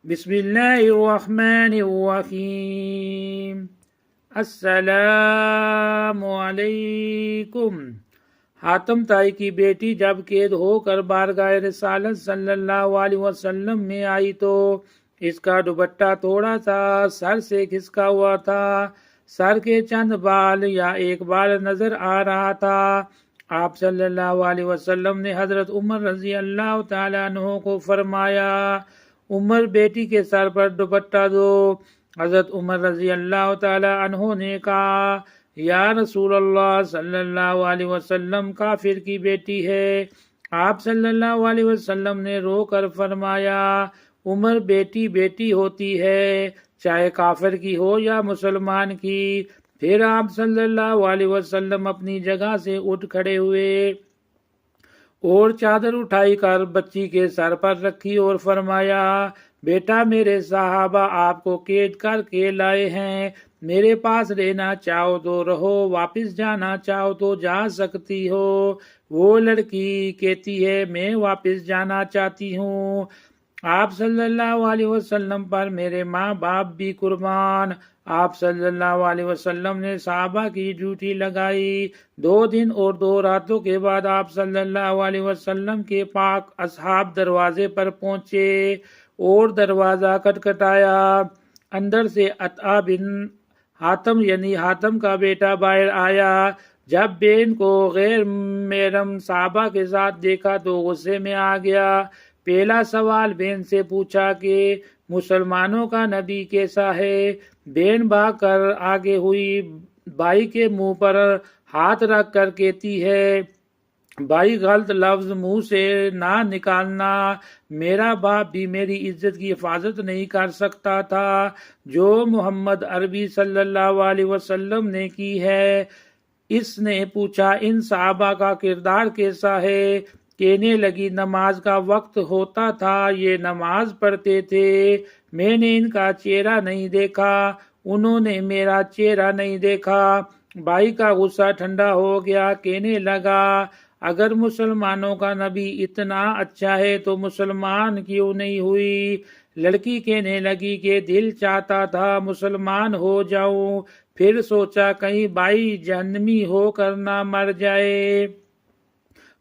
بسم اللہ الرحمن الرحیم۔ السلام علیکم۔ حاتم طائی کی بیٹی جب قید ہو کر بارگاہ رسالت صلی اللہ علیہ وسلم میں آئی تو اس کا دوپٹہ تھوڑا سا سر سے کھسکا ہوا تھا، سر کے چند بال یا ایک بال نظر آ رہا تھا۔ آپ صلی اللہ علیہ وسلم نے حضرت عمر رضی اللہ تعالیٰ عنہ کو فرمایا، عمر بیٹی کے سر پر دوپٹہ دو۔ حضرت عمر رضی اللہ تعالیٰ عنہ نے کہا، یا رسول اللہ صلی اللہ علیہ وسلم، کافر کی بیٹی ہے۔ آپ صلی اللہ علیہ وسلم نے رو کر فرمایا، عمر بیٹی بیٹی ہوتی ہے، چاہے کافر کی ہو یا مسلمان کی۔ پھر آپ صلی اللہ علیہ وسلم اپنی جگہ سے اٹھ کھڑے ہوئے اور چادر اٹھائی کر بچی کے سر پر رکھی اور فرمایا، بیٹا میرے صحابہ آپ کو قید کر کے لائے ہیں، میرے پاس رہنا چاہو تو رہو، واپس جانا چاہو تو جا سکتی ہو۔ وہ لڑکی کہتی ہے، میں واپس جانا چاہتی ہوں۔ آپ صلی اللہ علیہ وسلم پر میرے ماں باپ بھی قربان۔ آپ صلی اللہ علیہ وسلم نے صحابہ کی ڈیوٹی لگائی۔ 2 دن اور 2 راتوں کے بعد آپ صلی اللہ علیہ وسلم کے پاک اصحاب دروازے پر پہنچے اور دروازہ کٹکھٹایا۔ اندر سے عطا بن حاتم یعنی حاتم کا بیٹا باہر آیا۔ جب بین کو غیر محرم صحابہ کے ساتھ دیکھا تو غصے میں آ گیا۔ پہلا سوال بین سے پوچھا کہ مسلمانوں کا نبی کیسا ہے؟ بین بھاگ کر آگے ہوئی، بھائی کے منہ پر ہاتھ رکھ کر کہتی ہے، بھائی غلط لفظ منہ سے نہ نکالنا، میرا باپ بھی میری عزت کی حفاظت نہیں کر سکتا تھا جو محمد عربی صلی اللہ علیہ وسلم نے کی ہے۔ اس نے پوچھا، ان صحابہ کا کردار کیسا ہے؟ کہنے لگی، نماز کا وقت ہوتا تھا یہ نماز پڑھتے تھے، میں نے ان کا چہرہ نہیں دیکھا، انہوں نے میرا چہرہ نہیں دیکھا۔ بھائی کا غصہ ٹھنڈا ہو گیا، کہنے لگا، اگر مسلمانوں کا نبی اتنا اچھا ہے تو مسلمان کیوں نہیں ہوئی؟ لڑکی کہنے لگی کہ دل چاہتا تھا مسلمان ہو جاؤں، پھر سوچا کہیں بھائی جہنمی ہو کر نہ مر جائے،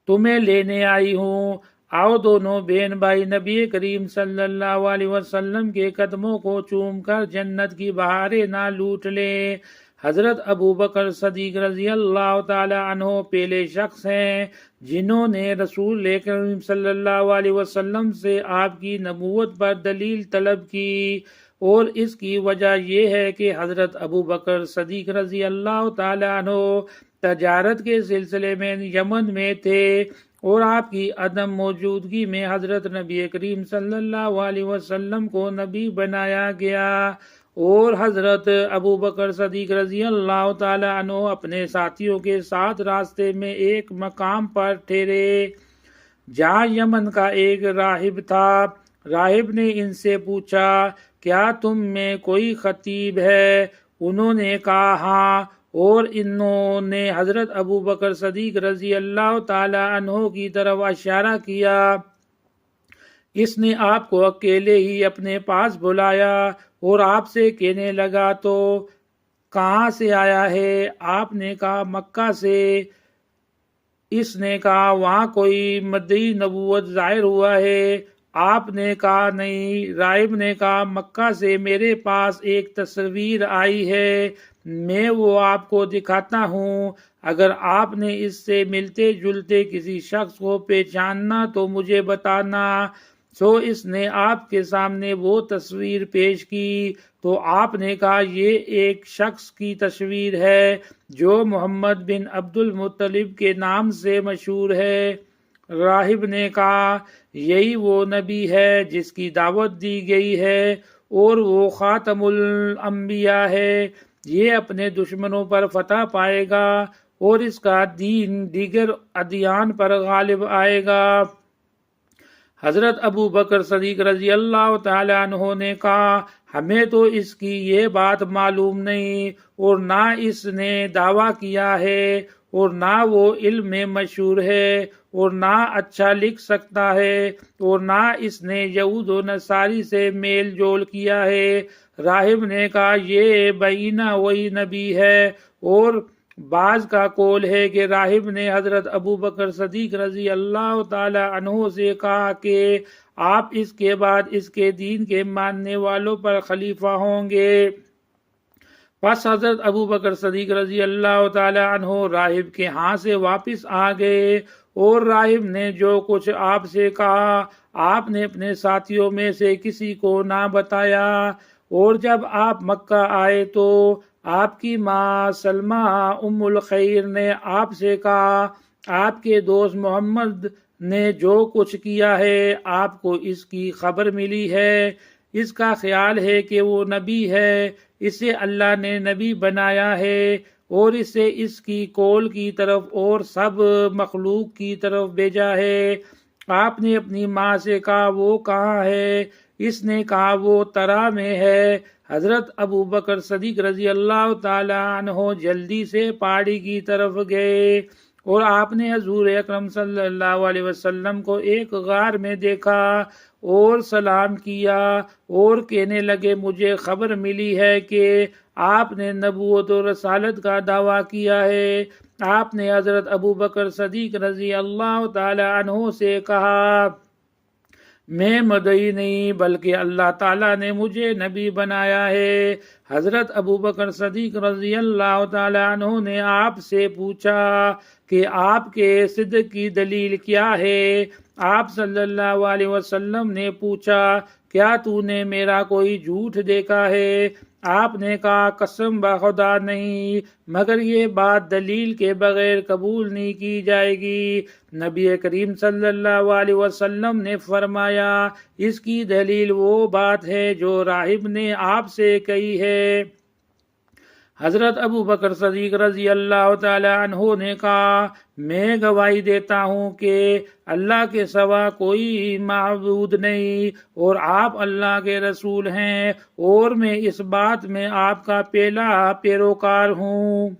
تمہیں لینے آئی ہوں، آؤ دونوں بہن بھائی نبی کریم صلی اللہ علیہ وسلم کے قدموں کو چوم کر جنت کی بہاریں نہ لوٹ لیں۔ حضرت ابو بکر صدیق رضی اللہ تعالی عنہ پہلے شخص ہیں جنہوں نے رسول کریم صلی اللہ علیہ وسلم سے آپ کی نبوت پر دلیل طلب کی، اور اس کی وجہ یہ ہے کہ حضرت ابو بکر صدیق رضی اللہ تعالی عنہ تجارت کے سلسلے میں یمن میں تھے، اور آپ کی عدم موجودگی میں حضرت نبی کریم صلی اللہ علیہ وسلم کو نبی بنایا گیا، اور حضرت ابو بکر صدیق رضی اللہ تعالی عنہ اپنے ساتھیوں کے ساتھ راستے میں ایک مقام پر ٹھہرے جہاں یمن کا ایک راہب تھا۔ راہب نے ان سے پوچھا، کیا تم میں کوئی خطیب ہے؟ انہوں نے کہا، ہاں، اور انہوں نے حضرت ابو بکر صدیق رضی اللہ تعالی عنہ کی طرف اشارہ کیا۔ اس نے آپ کو اکیلے ہی اپنے پاس بلایا اور آپ سے کہنے لگا، تو کہاں سے آیا ہے؟ آپ نے کہا، مکہ سے۔ اس نے کہا، وہاں کوئی مدعی نبوت ظاہر ہوا ہے؟ آپ نے کہا، نہیں۔ راہب نے کہا، مکہ سے میرے پاس ایک تصویر آئی ہے، میں وہ آپ کو دکھاتا ہوں، اگر آپ نے اس سے ملتے جلتے کسی شخص کو پہچاننا تو مجھے بتانا۔ سو اس نے آپ کے سامنے وہ تصویر پیش کی تو آپ نے کہا، یہ ایک شخص کی تصویر ہے جو محمد بن عبد المطلب کے نام سے مشہور ہے۔ راہب نے کہا، یہی وہ نبی ہے جس کی دعوت دی گئی ہے، اور وہ خاتم الانبیاء ہے، یہ اپنے دشمنوں پر فتح پائے گا اور اس کا دین دیگر ادیان پر غالب آئے گا۔ حضرت ابو بکر صدیق رضی اللہ تعالی عنہ نے کہا، ہمیں تو اس کی یہ بات معلوم نہیں، اور نہ اس نے دعویٰ کیا ہے، اور نہ وہ علم میں مشہور ہے، اور نہ اچھا لکھ سکتا ہے اور نہ اس نے یہود و نصاری سے میل جول کیا ہے۔ راہب نے کہا یہ بینہ وہی نبی ہے۔ اور بعض کا قول ہے کہ راہب نے حضرت ابو بکر صدیق رضی اللہ تعالی عنہ سے کہا کہ آپ اس کے بعد اس کے دین کے ماننے والوں پر خلیفہ ہوں گے۔ پس حضرت ابو بکر صدیق رضی اللہ تعالی عنہ راہب کے ہاں سے واپس آ گئے، اور راہب نے جو کچھ آپ سے کہا آپ نے اپنے ساتھیوں میں سے کسی کو نہ بتایا۔ اور جب آپ مکہ آئے تو آپ کی ماں سلمہ ام الخیر نے آپ سے کہا آپ کے دوست محمد نے جو کچھ کیا ہے آپ کو اس کی خبر ملی ہے، اس کا خیال ہے کہ وہ نبی ہے، اسے اللہ نے نبی بنایا ہے اور اسے اس کی قول کی طرف اور سب مخلوق کی طرف بھیجا ہے۔ آپ نے اپنی ماں سے کہا وہ کہاں ہے؟ اس نے کہا وہ ترا میں ہے۔ حضرت ابو بکر صدیق رضی اللہ تعالی عنہ جلدی سے پہاڑی کی طرف گئے، اور آپ نے حضور اکرم صلی اللہ علیہ وسلم کو ایک غار میں دیکھا اور سلام کیا اور کہنے لگے مجھے خبر ملی ہے کہ آپ نے نبوت و رسالت کا دعویٰ کیا ہے۔ آپ نے حضرت ابو بکر صدیق رضی اللہ تعالی عنہ سے کہا میں مدعی نہیں بلکہ اللہ تعالیٰ نے مجھے نبی بنایا ہے۔ حضرت ابو بکر صدیق رضی اللہ تعالیٰ عنہ نے آپ سے پوچھا کہ آپ کے صدق کی دلیل کیا ہے؟ آپ صلی اللہ علیہ وسلم نے پوچھا کیا تو نے میرا کوئی جھوٹ دیکھا ہے؟ آپ نے کہا قسم بخدا نہیں، مگر یہ بات دلیل کے بغیر قبول نہیں کی جائے گی۔ نبی کریم صلی اللہ علیہ وسلم نے فرمایا اس کی دلیل وہ بات ہے جو راہب نے آپ سے کہی ہے۔ حضرت ابو بکر صدیق رضی اللہ تعالی عنہ نے کہا میں گواہی دیتا ہوں کہ اللہ کے سوا کوئی معبود نہیں اور آپ اللہ کے رسول ہیں، اور میں اس بات میں آپ کا پہلا پیروکار ہوں۔